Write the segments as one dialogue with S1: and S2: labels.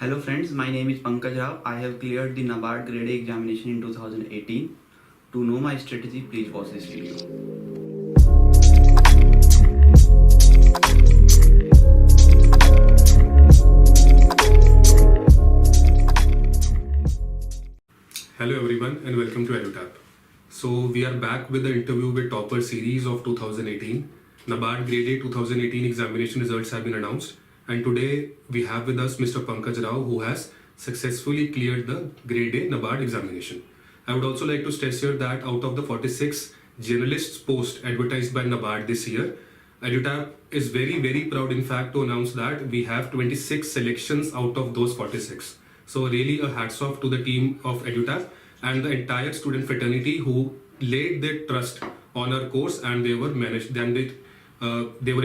S1: Hello friends, my name is Pankaj Rao. I have cleared the NABARD Grade A examination in 2018. To know my strategy, please watch this video.
S2: Hello everyone and welcome to EduTap. So we are back with the interview with topper series of 2018. NABARD Grade A 2018 examination results have been announced, and today we have with us Mr. Pankaj Rao, who has successfully cleared the Grade A NABARD examination. I would also like to stress here that out of the 46 journalists posts advertised by NABARD this year, EduTap is very proud in fact to announce that we have 26 selections out of those 46. So really a hats off to the team of EduTap and the entire student fraternity who laid their trust on our course, and they were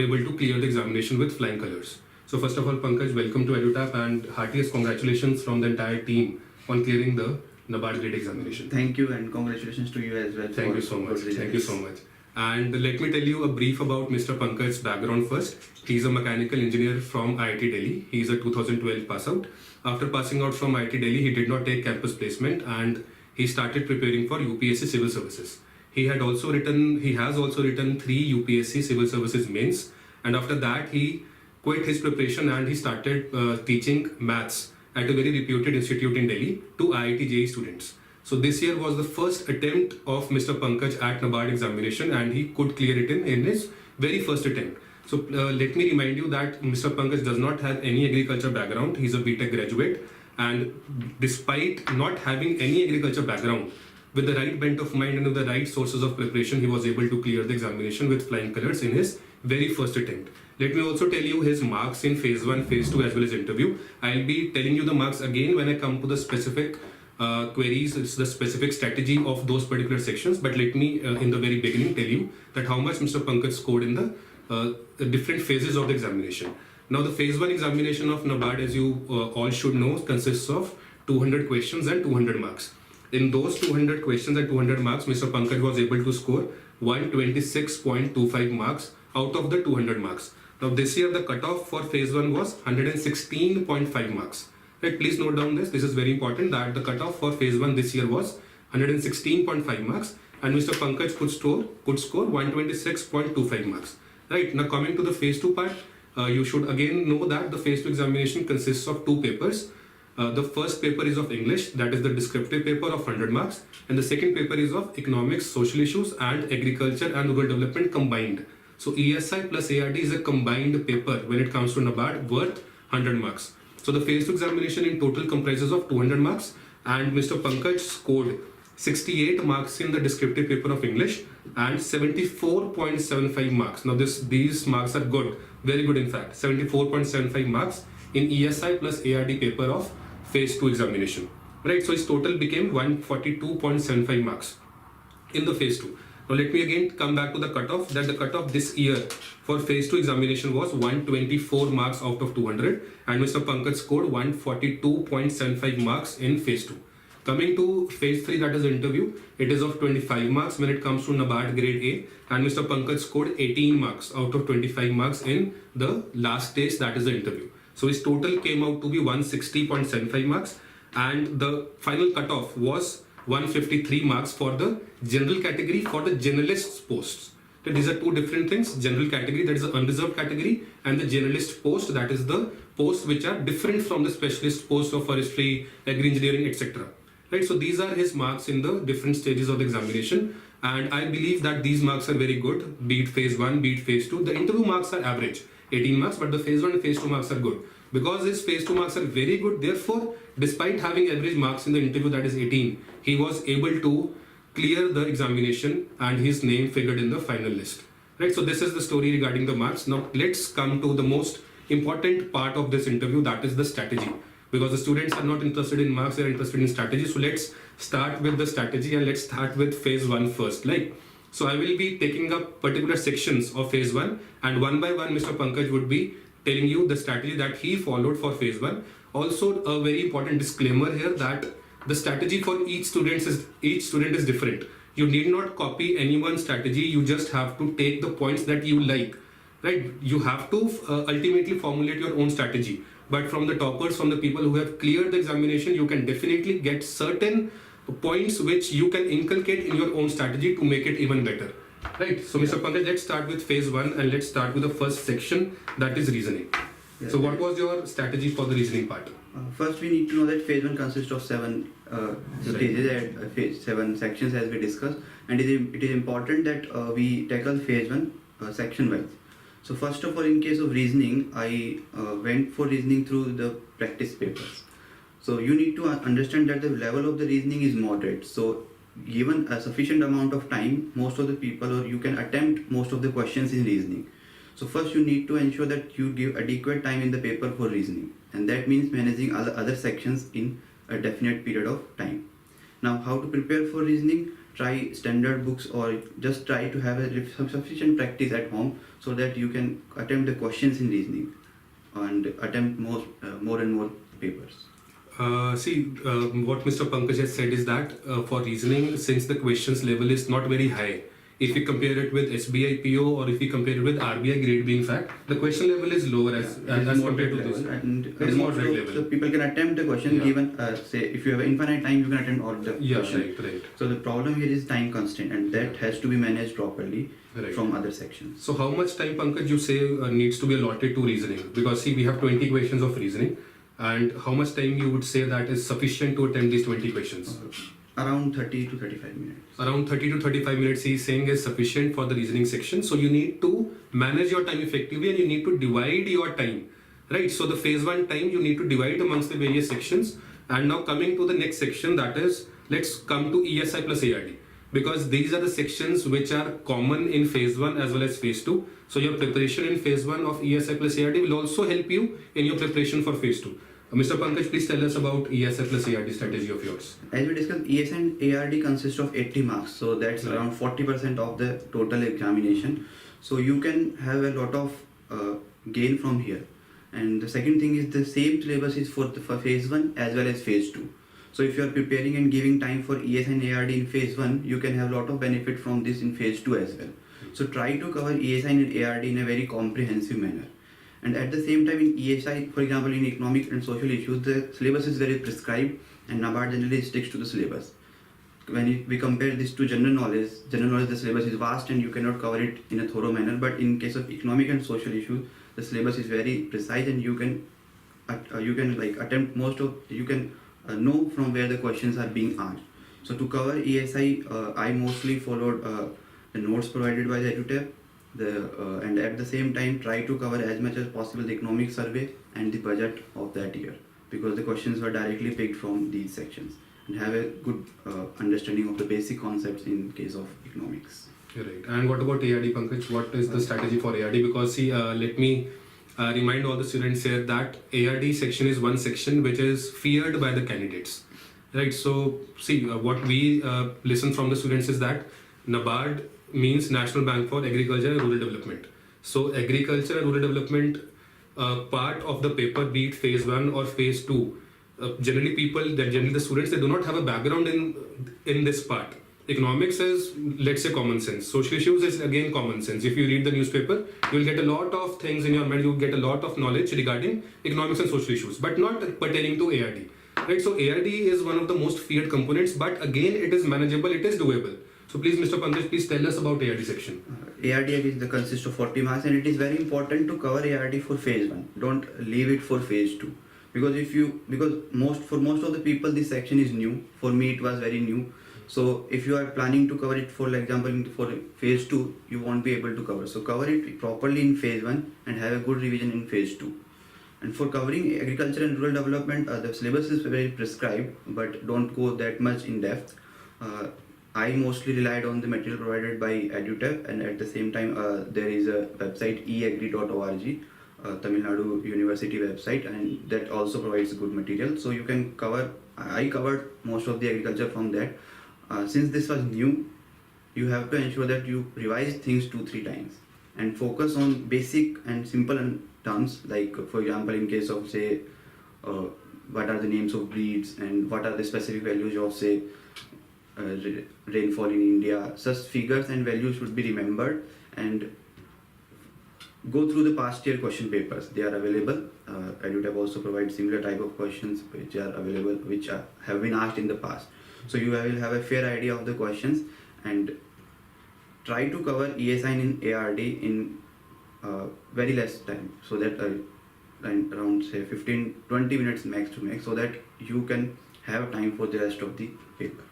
S2: able to clear the examination with flying colors. So first of all, Pankaj, welcome to EduTap and heartiest congratulations from the entire team on clearing the NABARD grade examination.
S1: Thank you and congratulations to you as well.
S2: Thank you so much. Thank you so much. And let me tell you a brief about Mr. Pankaj's background first. He's a mechanical engineer from IIT Delhi. He's a 2012 pass out. After passing out from IIT Delhi, he did not take campus placement and he started preparing for UPSC Civil Services. He has also written 3 UPSC Civil Services mains, and after that he quit his preparation and he started teaching maths at a very reputed institute in Delhi to IIT JEE students. So this year was the first attempt of Mr. Pankaj at NABARD examination, and he could clear it in his very first attempt. So let me remind you that Mr. Pankaj does not have any agriculture background. He's a BTech graduate, and despite not having any agriculture background, with the right bent of mind and with the right sources of preparation, he was able to clear the examination with flying colors in his very first attempt. Let me also tell you his marks in phase 1, phase 2 as well as interview. I'll be telling you the marks again when I come to the specific queries, it's the specific strategy of those particular sections, but let me in the very beginning tell you that how much Mr. Pankaj scored in the different phases of the examination. Now the phase 1 examination of NABARD, as you all should know, consists of 200 questions and 200 marks. In those 200 questions and 200 marks, Mr. Pankaj was able to score 126.25 marks out of the 200 marks. Now this year the cutoff for phase 1 was 116.5 marks. Right, please note down this. This is very important that the cutoff for phase 1 this year was 116.5 marks, and Mr. Pankaj could score 126.25 marks. Right, now coming to the phase 2 part, you should again know that the phase 2 examination consists of 2 papers. The first paper is of English, that is the descriptive paper of 100 marks, and the second paper is of economics, social issues and agriculture and rural development combined. So ESI plus ARD is a combined paper when it comes to NABARD worth 100 marks. So the phase 2 examination in total comprises of 200 marks, and Mr. Pankaj scored 68 marks in the descriptive paper of English and 74.75 marks. Now these marks are good, very good in fact, 74.75 marks in ESI plus ARD paper of phase 2 examination. Right, so his total became 142.75 marks in the phase 2. Now let me again come back to the cutoff, that the cutoff this year for phase 2 examination was 124 marks out of 200, and Mr. Pankaj scored 142.75 marks in phase 2. Coming to phase 3, that is interview, it is of 25 marks when it comes to NABARD grade A, and Mr. Pankaj scored 18 marks out of 25 marks in the last stage, that is the interview. So his total came out to be 160.75 marks, and the final cutoff was 153 marks for the general category for the generalist posts. So these are two different things. General category, that is the unreserved category, and the generalist post, that is the posts which are different from the specialist posts of forestry, agri engineering, etc. Right, so these are his marks in the different stages of the examination, and I believe that these marks are very good, be it phase 1, be it phase 2. The interview marks are average, 18 marks, but the phase 1 and phase 2 marks are good. Because his phase 2 marks are very good, therefore, despite having average marks in the interview, that is 18, he was able to clear the examination and his name figured in the final list. Right, so this is the story regarding the marks. Now let's come to the most important part of this interview, that is the strategy. Because the students are not interested in marks, they are interested in strategy. So let's start with the strategy and let's start with phase 1 first. So I will be taking up particular sections of phase 1, and one by one Mr. Pankaj would be telling you the strategy that he followed for phase 1. Also a very important disclaimer here that the strategy for each student is different. You need not copy anyone's strategy, you just have to take the points that you like. Right? You have to ultimately formulate your own strategy. but from the toppers, from the people who have cleared the examination, you can definitely get certain points which you can inculcate in your own strategy to make it even better. Right. So, Mr. Pankaj, let's start with phase 1 and let's start with the first section, that is reasoning. So, what was your strategy for the reasoning part?
S1: First, we need to know that phase 1 consists of 7 stages and 7 sections as we discussed, and it is important that we tackle phase 1 section wise. So, first of all, in case of reasoning, I went for reasoning through the practice papers. So, you need to understand that the level of the reasoning is moderate. So, given a sufficient amount of time, most of the people, or you can attempt most of the questions in reasoning. So first you need to ensure that you give adequate time in the paper for reasoning, and that means managing other sections in a definite period of time. Now, how to prepare for reasoning? Try standard books, or just try to have a sufficient practice at home so that you can attempt the questions in reasoning and attempt more and more papers.
S2: What Mr. Pankaj has said is that for reasoning, since the questions level is not very high, if we compare it with SBI PO or if we compare it with RBI Grade B, in fact, the question level is lower as compared to this.
S1: And
S2: it's moderate level.
S1: So people can attempt the question given, say, if you have infinite time, you can attempt all the questions.
S2: Right.
S1: So the problem here is time constraint, and that has to be managed properly from other sections.
S2: So how much time, Pankaj, you say needs to be allotted to reasoning? Because see, we have 20 questions of reasoning. And how much time you would say that is sufficient to attempt these 20 questions?
S1: Around 30 to 35 minutes.
S2: Around 30 to 35 minutes he is saying is sufficient for the reasoning section. So you need to manage your time effectively and you need to divide your time. Right? So the phase 1 time you need to divide amongst the various sections. And now coming to the next section, that is, let's come to ESI plus ARD. Because these are the sections which are common in phase 1 as well as phase 2. So your preparation in phase 1 of ESI plus ARD will also help you in your preparation for phase 2. Mr. Pankaj, please tell us about ESI plus ARD strategy of yours.
S1: As we discussed, ESI and ARD consist of 80 marks. So that's around 40% of the total examination. So you can have a lot of gain from here. And the second thing is the same syllabus is for phase 1 as well as phase 2. So if you are preparing and giving time for ESI and ARD in phase 1, you can have a lot of benefit from this in phase 2 as well. So try to cover ESI and ARD in a very comprehensive manner. And at the same time in ESI, for example, in economic and social issues, the syllabus is very prescribed and NABARD generally sticks to the syllabus. When we compare this to general knowledge, the syllabus is vast and you cannot cover it in a thorough manner. But in case of economic and social issues, the syllabus is very precise and you can attempt you can know from where the questions are being asked. So to cover ESI, I mostly followed the notes provided by the EduTap. And at the same time try to cover as much as possible the economic survey and the budget of that year, because the questions were directly picked from these sections, and have a good understanding of the basic concepts in case of economics.
S2: Right. And what about ARD, Pankaj? What is the strategy for ARD? Because see, let me remind all the students here that ARD section is one section which is feared by the candidates. Right. So see, what we listen from the students is that NABARD means National Bank for Agriculture and Rural Development. So agriculture and rural development part of the paper, be it phase 1 or phase 2, generally the students, they do not have a background in this part. Economics is, let's say, common sense. Social issues is again common sense. If you read the newspaper, you will get a lot of things in your mind, you will get a lot of knowledge regarding economics and social issues, but not pertaining to ARD. Right? So ARD is one of the most feared components, but again it is manageable, it is doable. So please, Mr. Pankaj, please tell us about ARD section.
S1: ARD consists of 40 marks, and it is very important to cover ARD for phase 1. Don't leave it for phase 2. Because most of the people this section is new. For me it was very new. So if you are planning to cover it, for example, for phase 2, you won't be able to cover. So cover it properly in phase 1 and have a good revision in phase 2. And for covering agriculture and rural development, the syllabus is very prescribed, but don't go that much in depth. I mostly relied on the material provided by EduTap, and at the same time there is a website eagri.org, Tamil Nadu University website, and that also provides good material. So you can I covered most of the agriculture from that. Since this was new, you have to ensure that you revise things 2-3 times and focus on basic and simple terms, like for example in case of say what are the names of breeds and what are the specific values of say rainfall in India. Such figures and values should be remembered, and go through the past year question papers. They are available EduTap also provides similar type of questions which are available, have been asked in the past. So you will have a fair idea of the questions and try to cover ESI in ARD in very less time, so that around say 15-20 minutes max to max, so that you can have time for the rest of the paper.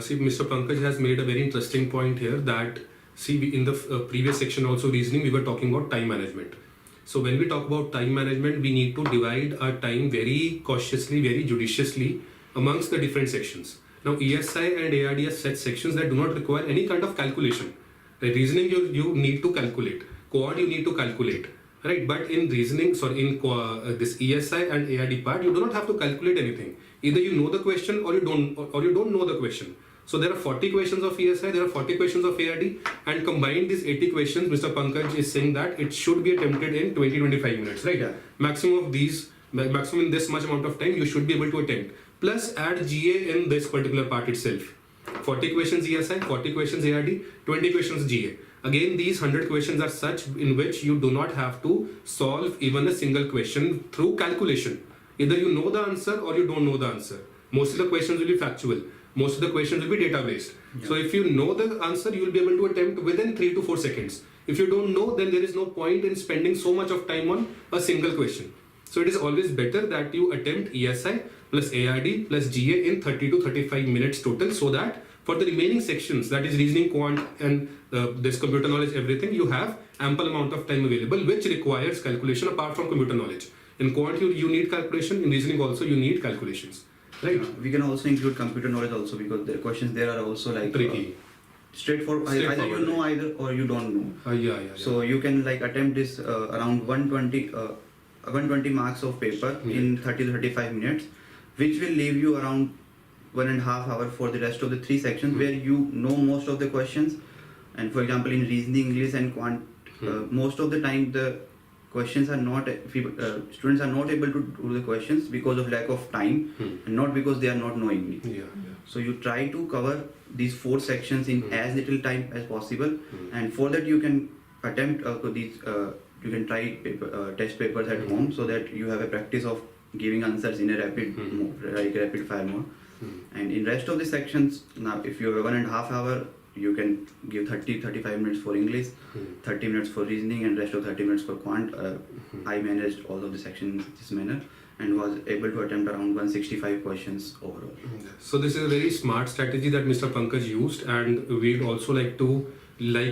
S2: See, Mr. Pankaj has made a very interesting point here that, in the previous section also reasoning, we were talking about time management. So when we talk about time management, we need to divide our time very cautiously, very judiciously amongst the different sections. Now, ESI and ARD are such sections that do not require any kind of calculation. Like reasoning, you need to calculate. Quad, you need to calculate. Right? But in reasoning, this ESI and ARD part, you do not have to calculate anything. Either you know the question or you don't know the question. So there are 40 questions of ESI, there are 40 questions of ARD, and combined these 80 questions, Mr. Pankaj is saying that it should be attempted in 20-25 minutes, right?
S1: Yeah.
S2: Maximum in this much amount of time you should be able to attempt. Plus add GA in this particular part itself. 40 questions ESI, 40 questions ARD, 20 questions GA. Again, these 100 questions are such in which you do not have to solve even a single question through calculation. Either you know the answer or you don't know the answer. Most of the questions will be factual. Most of the questions will be data based. Yeah. So if you know the answer, you will be able to attempt within 3 to 4 seconds. If you don't know, then there is no point in spending so much of time on a single question. So it is always better that you attempt ESI plus ARD plus GA in 30 to 35 minutes total, so that for the remaining sections, that is reasoning, quant, and this computer knowledge, everything, you have ample amount of time available, which requires calculation apart from computer knowledge. In quant, you need calculation. In reasoning also, you need calculations. Right?
S1: We can also include computer knowledge also, because the questions there are also like
S2: tricky.
S1: Straightforward. Either you know either or you don't know.
S2: Yeah.
S1: So you can like attempt this around 120 marks of paper in 30 to 35 minutes, which will leave you around 1.5 hours for the rest of the 3 sections where you know most of the questions. And for example, in reasoning, English and quant, most of the time the questions are not, students are not able to do the questions because of lack of time and not because they are not knowing it.
S2: Yeah.
S1: So you try to cover these 4 sections in as little time as possible, and for that you can attempt you can try test papers at home, so that you have a practice of giving answers in a rapid fire mode. And in rest of the sections, now if you have 1.5 hours, you can give 30-35 minutes for English, 30 minutes for reasoning, and rest of 30 minutes for quant. I managed all of the sections in this manner and was able to attempt around 165 questions overall.
S2: So this is a very smart strategy that Mr. Pankaj used, and we'd also like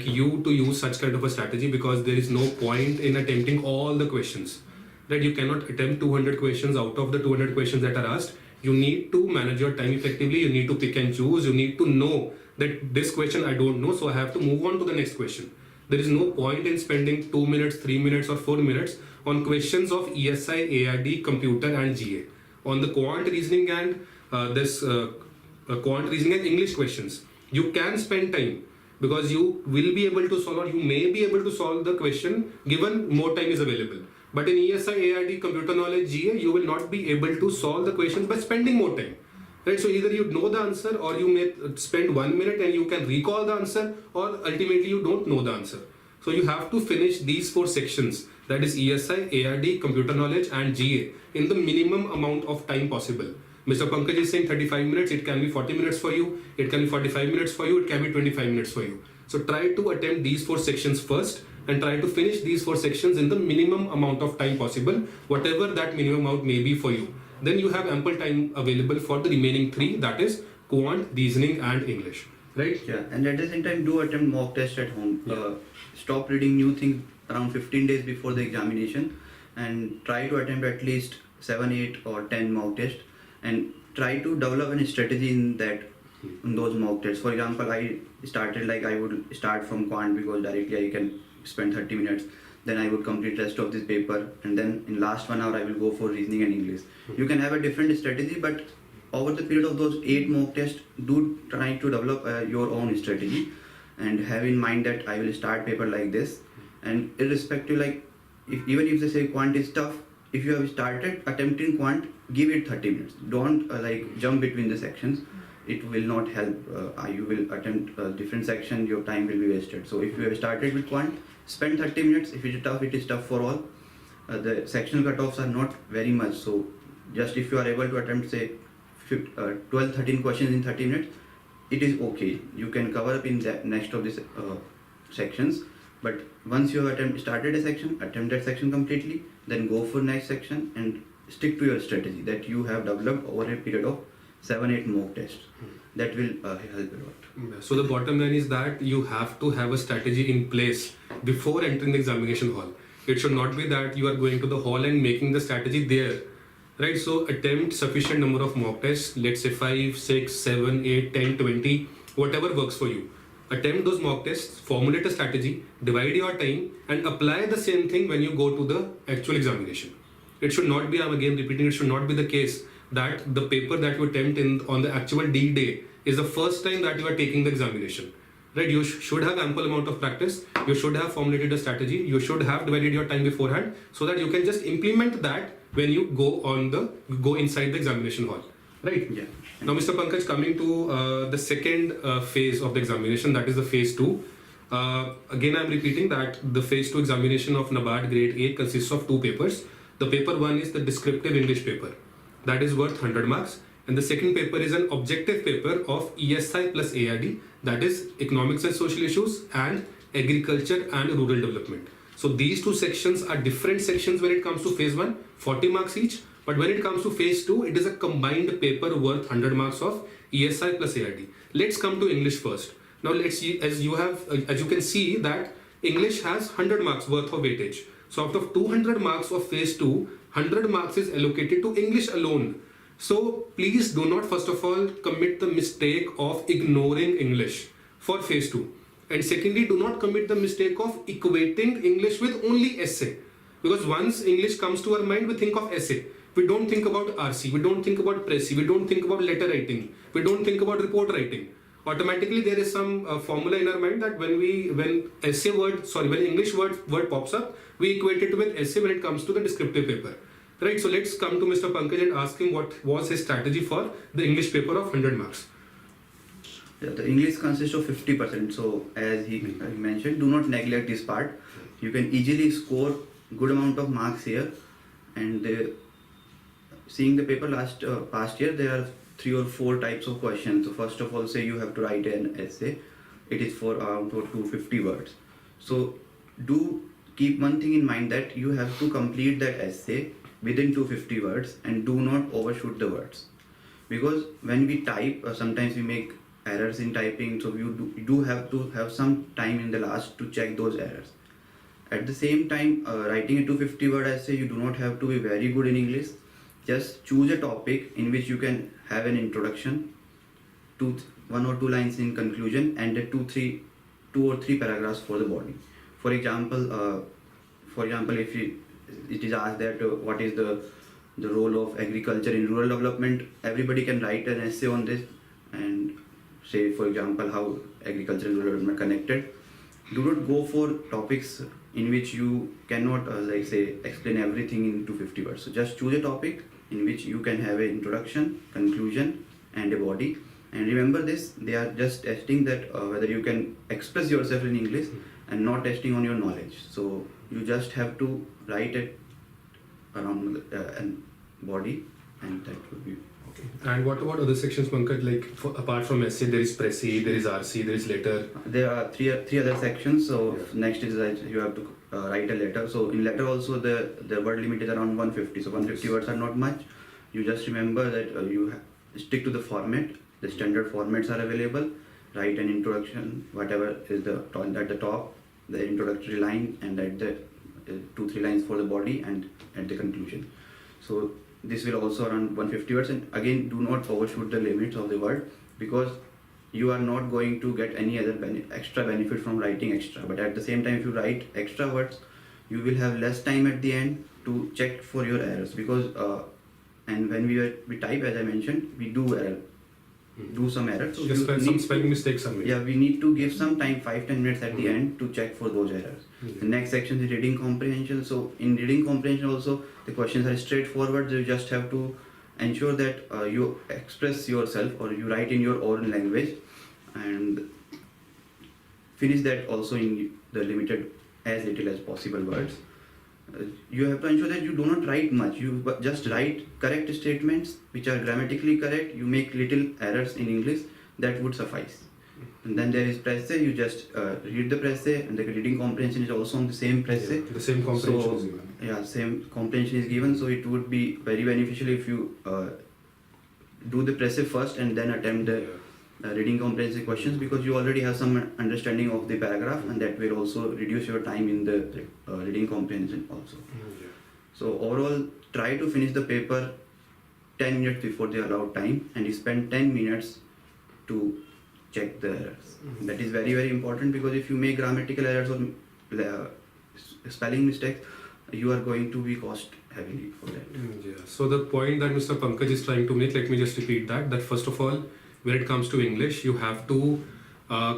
S2: you to use such kind of a strategy, because there is no point in attempting all the questions. Right? You cannot attempt 200 questions out of the 200 questions that are asked. You need to manage your time effectively. You need to pick and choose. You need to know that this question I don't know, so I have to move on to the next question. There is no point in spending 2 minutes, 3 minutes or 4 minutes on questions of ESI, ARD, computer and GA. On the quant reasoning and quant reasoning and English questions, you can spend time, because you will be able to solve, or you may be able to solve the question given more time is available. But in ESI, ARD, computer knowledge, GA, you will not be able to solve the questions by spending more time. Right? So either you know the answer, or you may spend 1 minute and you can recall the answer, or ultimately you don't know the answer. So you have to finish these 4 sections, that is ESI, ARD, computer knowledge and GA, in the minimum amount of time possible. Mr. Pankaj is saying 35 minutes, it can be 40 minutes for you, it can be 45 minutes for you, it can be 25 minutes for you. So try to attempt these 4 sections first, and try to finish these 4 sections in the minimum amount of time possible, whatever that minimum amount may be for you. Then you have ample time available for the remaining 3, that is quant, reasoning and English. Right?
S1: Yeah, and at the same time, do attempt mock test at home. Yeah. Stop reading new things around 15 days before the examination, and try to attempt at least 7, 8 or 10 mock tests, and try to develop a strategy in those mock tests. For example, I would start from quant, because directly I can spend 30 minutes, then I would complete rest of this paper, and then in last 1 hour I will go for reasoning and English. You can have a different strategy, but over the period of those 8 mock tests, do try to develop your own strategy, and have in mind that I will start paper like this, and irrespective, even if they say quant is tough, if you have started attempting quant, give it 30 minutes. Don't jump between the sections. It will not help. You will attempt a different section, your time will be wasted. So if you have started with quant, spend 30 minutes. If it is tough for all. the sectional cutoffs are not very much. So just if you are able to attempt say 12-13 questions in 30 minutes, it is okay. You can cover up in the next of these sections. But once you have started a section, attempt that section completely, then go for next section and stick to your strategy that you have developed over a period of 7-8 mock tests. That will help a lot.
S2: So the bottom line is that you have to have a strategy in place before entering the examination hall. It should not be that you are going to the hall and making the strategy there. Right, so attempt sufficient number of mock tests, let's say 5, 6, 7, 8, 10, 20, whatever works for you. Attempt those mock tests, formulate a strategy, divide your time and apply the same thing when you go to the actual examination. It should not be, I'm again repeating, it should not be the case that the paper that you attempt on the actual D day is the first time that you are taking the examination. Right, you should have ample amount of practice, you should have formulated a strategy, you should have divided your time beforehand so that you can just implement that when you go inside the examination hall. Right?
S1: Yeah.
S2: Now, Mr. Pankaj, coming to the second phase of the examination, that is the phase 2. Again, I'm repeating that the phase 2 examination of NABARD Grade A consists of 2 papers. The paper 1 is the descriptive English paper. That is worth 100 marks. And the second paper is an objective paper of ESI plus ARD, that is Economics and Social Issues and Agriculture and Rural Development. So these 2 sections are different sections when it comes to phase 1, 40 marks each. But when it comes to phase 2, it is a combined paper worth 100 marks of ESI plus ARD. Let's come to English first. Now let's see, as you can see that English has 100 marks worth of weightage. So out of 200 marks of phase 2, 100 marks is allocated to English alone. So please do not first of all commit the mistake of ignoring English for phase 2. And secondly, do not commit the mistake of equating English with only essay. Because once English comes to our mind, we think of essay. We don't think about RC, we don't think about Pressy, we don't think about letter writing, we don't think about report writing. Automatically there is some formula in our mind that when English word pops up, we equate it with essay when it comes to the descriptive paper. Right, so let's come to Mr. Pankaj and ask him what was his strategy for the English paper of 100 marks.
S1: Yeah, the English consists of 50%. So as he mentioned, do not neglect this part. You can easily score good amount of marks here. And seeing the paper past year, there are 3 or 4 types of questions. So first of all, say you have to write an essay. It is for around 250 words. So do keep one thing in mind that you have to complete that essay within 250 words and do not overshoot the words. Because when we type, sometimes we make errors in typing, so you do have to have some time in the last to check those errors. At the same time, writing a 250 word essay, you do not have to be very good in English. Just choose a topic in which you can have an introduction, 1 or 2 lines in conclusion, and 2 or 3 paragraphs for the body. For example, if it is asked that what is the role of agriculture in rural development, everybody can write an essay on this and say, for example, how agriculture and rural development are connected. Do not go for topics in which you cannot explain everything in 250 words. So just choose a topic in which you can have an introduction, conclusion and a body. And remember this, they are just testing that whether you can express yourself in English and not testing on your knowledge. So you just have to write it around a body and that would be okay.
S2: And what about other sections, Pankaj? Apart from essay, there is Pressy, there is RC, there is letter.
S1: There are three other sections. So next is that you have to write a letter. So in letter also the word limit is around 150. So 150 words are not much. You just remember that you stick to the format. The standard formats are available. Write an introduction, whatever is at the top, the introductory line, and at the 2-3 lines for the body, and at the conclusion. So this will also around 150 words, and again do not overshoot the limits of the word, because you are not going to get any other extra benefit from writing extra. But at the same time, if you write extra words, you will have less time at the end to check for your errors, because and when we type, as I mentioned, we do some errors. So
S2: just some spelling mistakes somewhere.
S1: Yeah, we need to give some time, 5-10 minutes at the end to check for those errors. The next section is reading comprehension. So in reading comprehension also, the questions are straightforward. You just have to ensure that you express yourself or you write in your own language, and finish that also in the limited as little as possible words. You have to ensure that you do not write much. You just write correct statements which are grammatically correct. You make little errors in English, that would suffice. And then there is presse. You just read the presse, and the reading comprehension is also on the same presse.
S2: Yeah, the same comprehension is
S1: So
S2: given.
S1: yeah, same comprehension is given. So it would be very beneficial if you do the presse first and then attempt the reading comprehension questions, because you already have some understanding of the paragraph, and that will also reduce your time in the reading comprehension also.
S2: Yeah.
S1: So overall, try to finish the paper 10 minutes before the allowed time, and you spend 10 minutes to check the errors. That is very, very important, because if you make grammatical errors or spelling mistakes, you are going to be cost heavily for that.
S2: Yeah. So the point that Mr. Pankaj is trying to make, let me just repeat that first of all, when it comes to English, you have to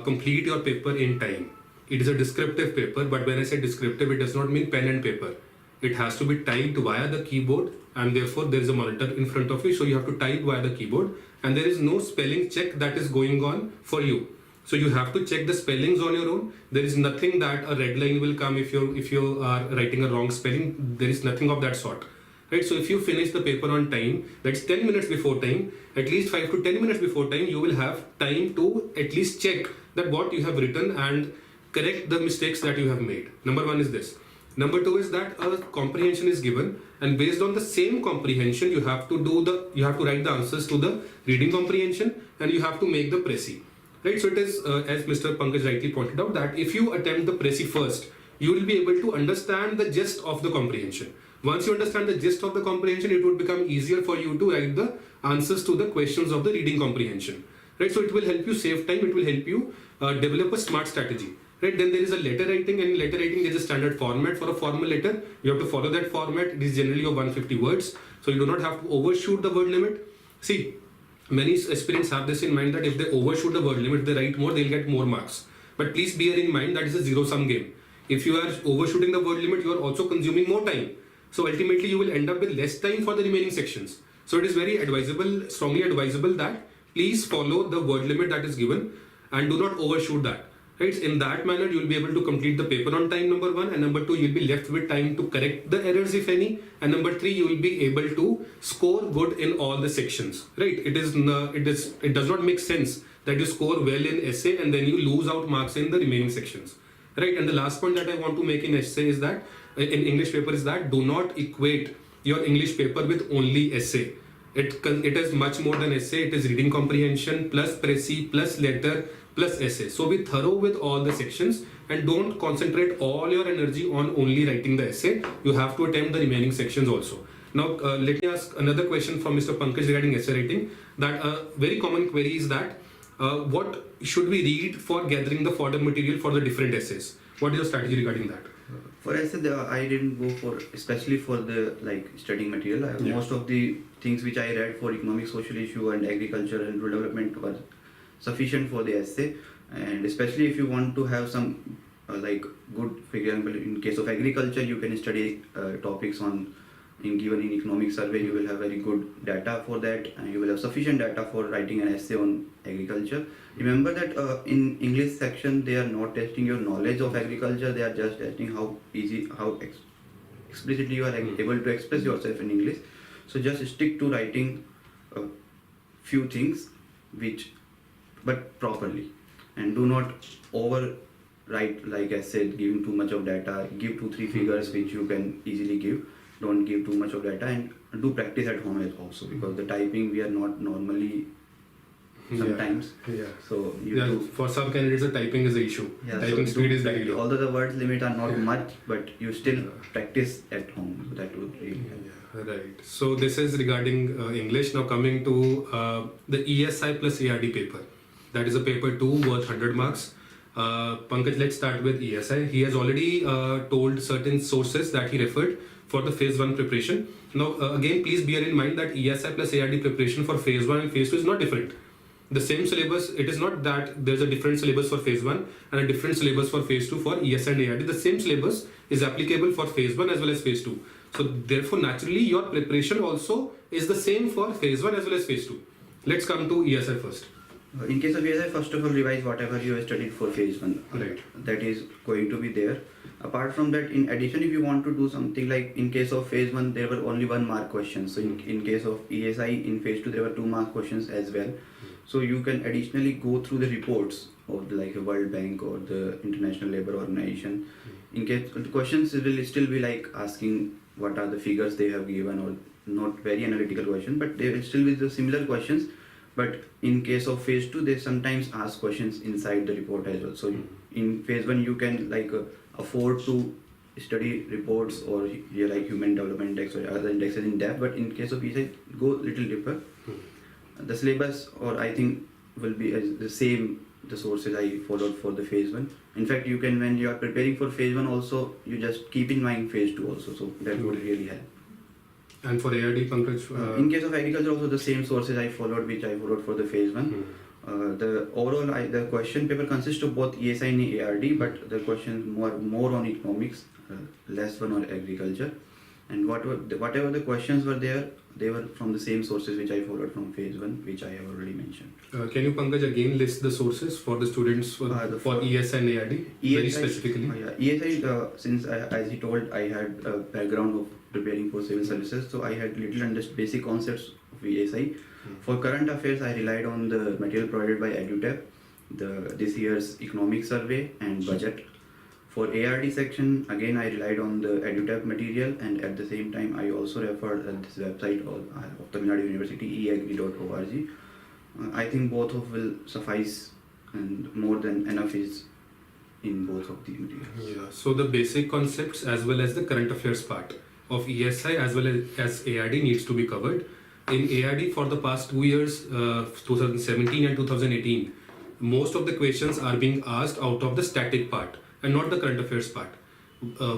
S2: complete your paper in time. It is a descriptive paper, but when I say descriptive, it does not mean pen and paper. It has to be typed via the keyboard, and therefore there is a monitor in front of you, so you have to type via the keyboard, and there is no spelling check that is going on for you. So you have to check the spellings on your own. There is nothing that a red line will come if you are writing a wrong spelling. There is nothing of that sort. Right? So if you finish the paper on time, that's 10 minutes before time, at least 5 to 10 minutes before time, you will have time to at least check that what you have written and correct the mistakes that you have made. Number one is this. Number two is that a comprehension is given, and based on the same comprehension, you have to write the answers to the reading comprehension, and you have to make the précis. Right? So it is, as Mr. Pankaj rightly pointed out, that if you attempt the précis first, you will be able to understand the gist of the comprehension. Once you understand the gist of the comprehension, it would become easier for you to write the answers to the questions of the reading comprehension. Right? So it will help you save time. It will help you develop a smart strategy. Right? Then there is a letter writing, and in letter writing there is a standard format for a formal letter. You have to follow that format. It is generally of 150 words. So you do not have to overshoot the word limit. See, many aspirants have this in mind that if they overshoot the word limit, they write more, they'll get more marks. But please bear in mind that it's a zero-sum game. If you are overshooting the word limit, you are also consuming more time. So ultimately you will end up with less time for the remaining sections. So it is very advisable, strongly advisable that please follow the word limit that is given and do not overshoot that. Right? In that manner, you will be able to complete the paper on time, number one, and number two, you will be left with time to correct the errors if any, and number three, you will be able to score good in all the sections. Right? It does not make sense that you score well in essay and then you lose out marks in the remaining sections. Right? And the last point that I want to make in essay is that in English paper is that do not equate your English paper with only essay. It is much more than essay. It is reading comprehension plus précis plus letter plus essay. So be thorough with all the sections and don't concentrate all your energy on only writing the essay. You have to attempt the remaining sections also. Now let me ask another question from Mr. Pankaj regarding essay writing. That very common query is that what should we read for gathering the fodder material for the different essays? What is your strategy regarding that?
S1: For essay, I didn't go for, especially for the studying material. Most of the things which I read for economic, social issue and agriculture and rural development were sufficient for the essay. And especially if you want to have some good, for example, in case of agriculture, you can study topics given in economic survey. You will have very good data for that, and you will have sufficient data for writing an essay on agriculture. Remember that in English section, they are not testing your knowledge of agriculture. They are just testing how explicitly you are able to express yourself in English. So just stick to writing a few things but properly, and do not overwrite, like I said, giving too much of data. Give 2-3 figures which you can easily give. Don't give too much of data, and do practice at home also, because the typing we are not normally sometimes.
S2: Yeah.
S1: So
S2: for some candidates, the typing is the issue.
S1: Yeah,
S2: typing
S1: so
S2: speed is very low.
S1: Although the words limit are not much, but you still practice at home. So that would really help.
S2: Right. So this is regarding English. Now coming to the ESI plus ARD paper. That is a paper 2 worth 100 marks. Pankaj, let's start with ESI. He has already told certain sources that he referred for the phase 1 preparation. Now again, please bear in mind that ESI plus ARD preparation for phase 1 and phase 2 is not different. The same syllabus, it is not that there's a different syllabus for phase 1 and a different syllabus for phase 2 for ESI and ARD. The same syllabus is applicable for phase 1 as well as phase 2. So therefore, naturally, your preparation also is the same for phase 1 as well as phase 2. Let's come to ESI first.
S1: In case of ESI, first of all, revise whatever you have studied for phase 1.
S2: Right.
S1: That is going to be there. Apart from that, in addition, if you want to do something like in case of phase 1, there were only 1 mark questions. So in case of ESI, in phase 2, there were 2 mark questions as well. So you can additionally go through the reports of like a World Bank or the International Labour Organization. In case the questions will still be like asking what are the figures they have given, or not very analytical question, but they will still be the similar questions. But in case of phase 2, they sometimes ask questions inside the report as well. So in phase 1, you can like afford to study reports or like human development index or other indexes in depth. But in case of ESI, go little deeper. The syllabus, or I think, will be the same. The sources I followed for the phase 1. In fact, you can, when you are preparing for phase 1 also, you just keep in mind phase 2 also. So that would really help.
S2: And for ARD, Pankaj?
S1: In case of agriculture also, the same sources I followed, which I followed for the phase 1. The overall, the question paper consists of both ESI and ARD, but the questions more on economics, less one on agriculture. And whatever the questions were there, they were from the same sources which I followed from phase 1, which I have already mentioned.
S2: Can you, Pankaj, again list the sources for the students for ESI and ARD, very specifically?
S1: ESI, since as he told, I had a background of preparing for civil services, so I had little basic concepts of ESI. For current affairs, I relied on the material provided by EduTap, this year's economic survey and budget. For ARD section, again I relied on the EduTap material, and at the same time I also referred at this website of Tamil Nadu University, eagri.org. I think both of will suffice, and more than enough is in both of the materials.
S2: Yeah, so the basic concepts as well as the current affairs part of ESI as well as ARD needs to be covered. In ARD for the past 2 years, 2017 and 2018, most of the questions are being asked out of the static part and not the current affairs part.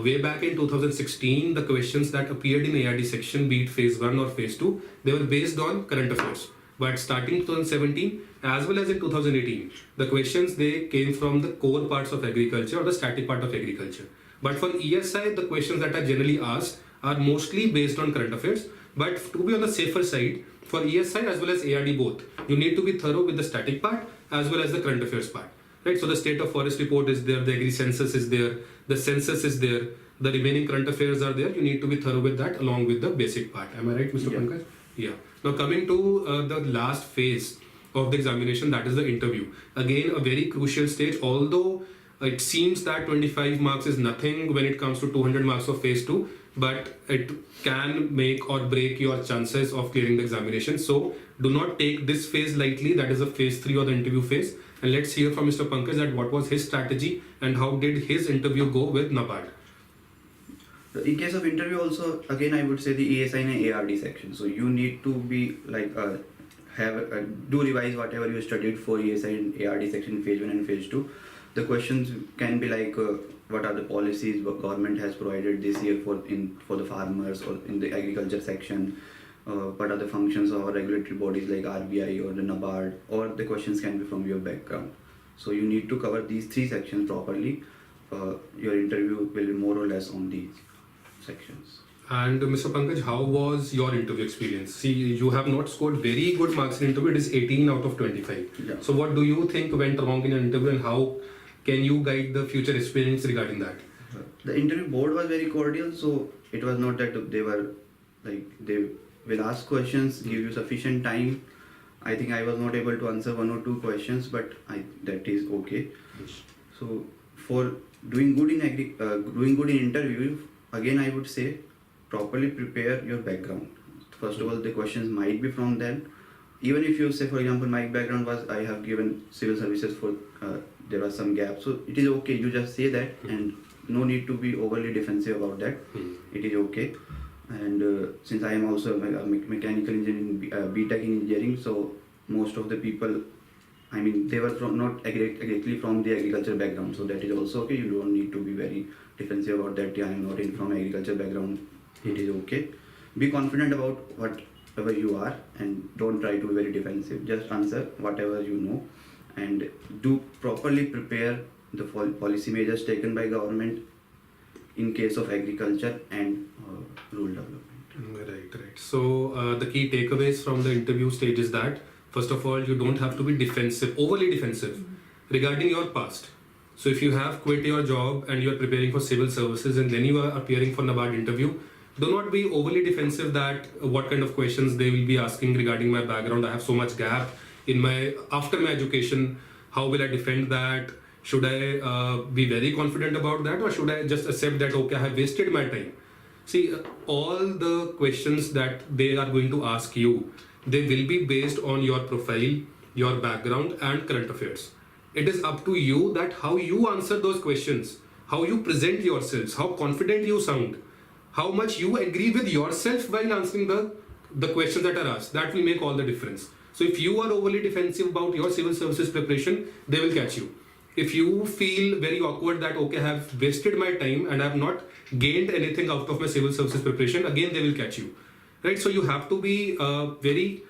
S2: Way back in 2016, the questions that appeared in ARD section, be it phase 1 or phase 2, they were based on current affairs. But starting 2017 as well as in 2018, the questions, they came from the core parts of agriculture or the static part of agriculture. But for ESI, the questions that are generally asked are mostly based on current affairs. But to be on the safer side, for ESI as well as ARD both, you need to be thorough with the static part as well as the current affairs part. Right, so the state of forest report is there, the agri census is there, the census is there, the remaining current affairs are there. You need to be thorough with that along with the basic part. Am I right, Mr. Pankaj? Yeah. Now coming to the last phase of the examination, that is the interview. Again, a very crucial stage, although it seems that 25 marks is nothing when it comes to 200 marks of phase 2, but it can make or break your chances of clearing the examination. So do not take this phase lightly, that is the phase 3 or the interview phase. And let's hear from Mr. Pankaj that what was his strategy and how did his interview go with NABARD.
S1: In case of interview also, again I would say the ESI and ARD section. So you need to be like do revise whatever you studied for ESI and ARD section phase 1 and phase 2. The questions can be like what are the policies government has provided this year for the farmers, or in the agriculture section. What are the functions of regulatory bodies like RBI or the NABARD, or the questions can be from your background. So you need to cover these 3 sections properly. Your interview will be more or less on these sections.
S2: And Mr. Pankaj, how was your interview experience? See, you have not scored very good marks in interview. It is 18 out of 25.
S1: Yeah.
S2: So what do you think went wrong in an interview, and how can you guide the future experience regarding that?
S1: The interview board was very cordial, so it was not that they were like, they will ask questions, give you sufficient time. I think I was not able to answer 1 or 2 questions, but that is okay. So for doing good in interview, again I would say properly prepare your background. First of all, the questions might be from them. Even if you say, for example, my background was I have given civil services for there was some gap, so it is okay. You just say that, and no need to be overly defensive about that. It is okay. And since I am also a mechanical engineering, BTech in engineering, so most of the people, I mean, they were not exactly from the agriculture background, so that is also okay. You don't need to be very defensive about that. I am not from agriculture background. It is okay. Be confident about whatever you are, and don't try to be very defensive. Just answer whatever you know, and do properly prepare the policy measures taken by government in case of agriculture and rural development.
S2: Right. So the key takeaways from the interview stage is that, first of all, you don't have to be defensive, overly defensive regarding your past. Right, So if you have quit your job and you are preparing for civil services and then you are appearing for NABARD interview, do not be overly defensive that what kind of questions they will be asking regarding my background. I have so much gap in my after my education. How will I defend that? Should I be very confident about that, or should I just accept that okay, I have wasted my time? See, all the questions that they are going to ask you, they will be based on your profile, your background, and current affairs. It is up to you that how you answer those questions, how you present yourselves, how confident you sound, how much you agree with yourself while answering the questions that are asked. That will make all the difference. So if you are overly defensive about your civil services preparation, they will catch you. If you feel very awkward that okay, I have wasted my time and I have not gained anything out of my civil services preparation, again they will catch you, right? So you have to be very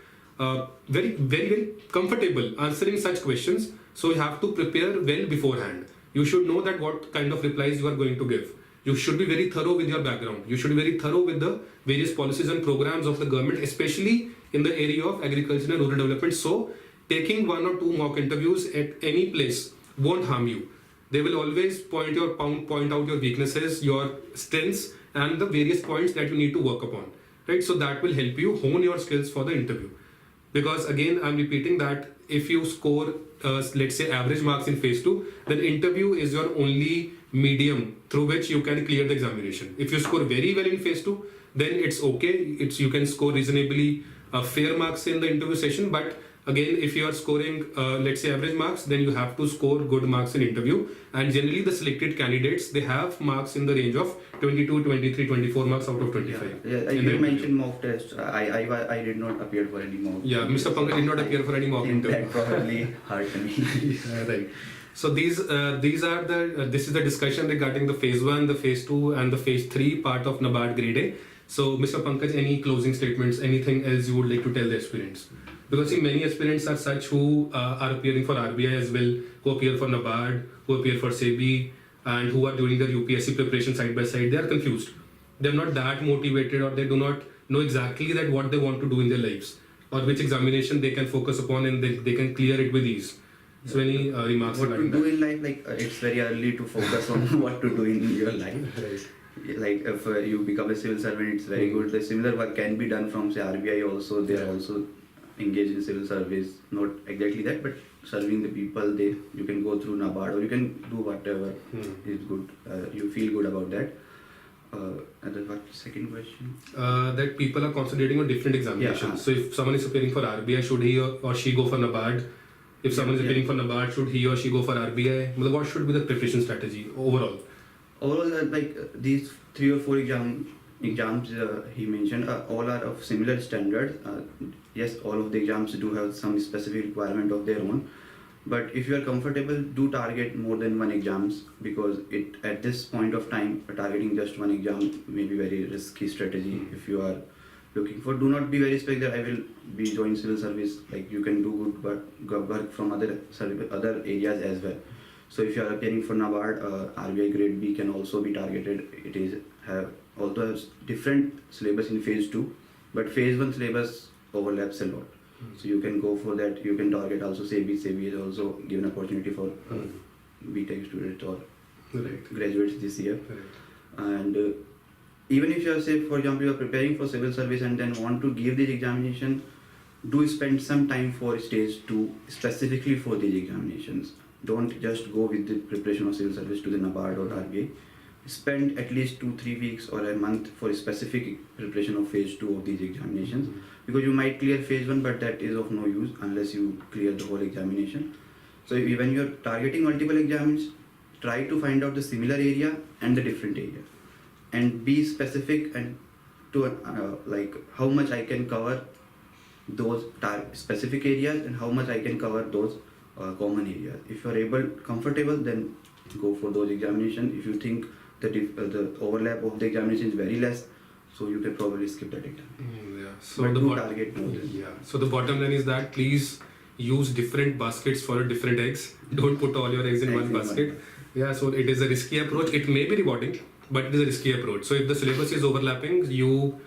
S2: comfortable answering such questions. So you have to prepare well beforehand. You should know that what kind of replies you are going to give. You should be very thorough with your background. You should be very thorough with the various policies and programs of the government, especially in the area of agriculture and rural development. So taking 1 or 2 mock interviews at any place won't harm you. They will always point out your weaknesses, your strengths, and the various points that you need to work upon. Right? So that will help you hone your skills for the interview. Because again, I'm repeating that if you score, let's say, average marks in phase 2, then interview is your only medium through which you can clear the examination. If you score very well in phase 2, then it's okay. You can score reasonably fair marks in the interview session. But again, if you are scoring, let's say, average marks, then you have to score good marks in interview. And generally, the selected candidates, they have marks in the range of 22, 23, 24 marks out of 25.
S1: Yeah, you mentioned mock test. I did not appear for any mock.
S2: Yeah, Mr. Pankaj did not appear for any mock interview.
S1: That probably hurt me.
S2: Yeah, right. So this is the discussion regarding the phase 1, the phase 2, and the phase 3 part of NABARD Grade A. So, Mr. Pankaj, any closing statements, anything else you would like to tell the aspirants? Because see, many aspirants are such who are appearing for RBI as well, who appear for NABARD, who appear for SEBI, and who are doing their UPSC preparation side by side. They are confused. They're not that motivated, or they do not know exactly that what they want to do in their lives, or which examination they can focus upon, and they can clear it with ease. So any remarks
S1: what
S2: regarding
S1: to do
S2: that?
S1: in life, it's very early to focus on what to do in your life.
S2: Right.
S1: Like if you become a civil servant, it's very good. The similar work can be done from say RBI also. They are also engaged in civil service. Not exactly that, but serving the people. You can go through NABARD, or you can do whatever is good. You feel good about that. And then what second question?
S2: That people are concentrating on different examinations.
S1: Yeah.
S2: So if someone is appearing for RBI, should he or she go for NABARD? If someone is appearing for NABARD, should he or she go for RBI? What should be the preparation strategy overall?
S1: Overall, these 3 or 4 exams he mentioned, all are of similar standard. Yes, all of the exams do have some specific requirement of their own. But if you are comfortable, do target more than 1 exams, because at this point of time, targeting just 1 exam may be very risky strategy. If you are looking for, do not be very specific that I will be join civil service. Like you can do good work from other areas as well. So if you are appearing for NABARD, RBI Grade B can also be targeted. It is although has different syllabus in phase 2, but phase 1 syllabus overlaps a lot. So you can go for that. You can target also SEBI. SEBI is also given opportunity for BTech students or graduates this year. And even if you are, say, for example, you are preparing for civil service and then want to give this examination, do spend some time for stage 2 specifically for these examinations. Don't just go with the preparation of civil service to the NABARD or RBI. Spend at least 2-3 weeks or a month for specific preparation of phase 2 of these examinations, because you might clear phase 1, but that is of no use unless you clear the whole examination. So when you are targeting multiple exams, try to find out the similar area and the different area, and be specific and to like how much I can cover those specific areas and how much I can cover those common areas. If you are comfortable, then go for those examinations. If you think that the overlap of the examination is very less, so you can probably skip that exam.
S2: Yeah. So
S1: but
S2: the
S1: target more than.
S2: Yeah. So the bottom line is that please use different baskets for different eggs. Don't put all your eggs in one basket. Yeah. So it is a risky approach. It may be rewarding, but it is a risky approach. So if the syllabus is overlapping, you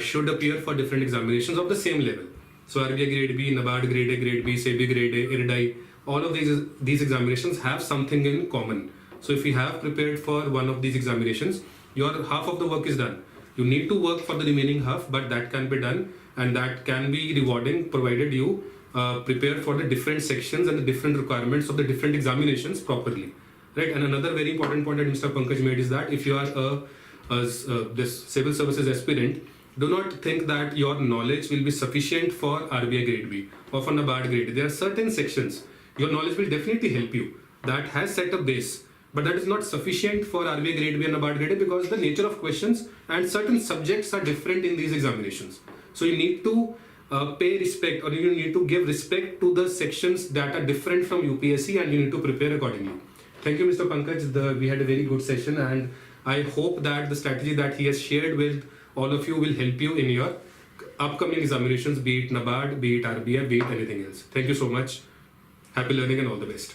S2: should appear for different examinations of the same level. So RBI Grade B, NABARD Grade A, Grade B, SEBI Grade A, IRDAI, all of these examinations have something in common. So if you have prepared for one of these examinations, your half of the work is done. You need to work for the remaining half, but that can be done, and that can be rewarding provided you prepare for the different sections and the different requirements of the different examinations properly. Right? And another very important point that Mr. Pankaj made is that if you are this civil services aspirant, do not think that your knowledge will be sufficient for RBI Grade B or for NABARD Grade A. There are certain sections your knowledge will definitely help you. That has set a base, but that is not sufficient for RBI Grade B and NABARD Grade A because the nature of questions and certain subjects are different in these examinations. So you need to pay respect, or you need to give respect to the sections that are different from UPSC, and you need to prepare accordingly. Thank you, Mr. Pankaj. We had a very good session, and I hope that the strategy that he has shared with all of you will help you in your upcoming examinations, be it NABARD, be it RBI, be it anything else. Thank you so much. Happy learning and all the best.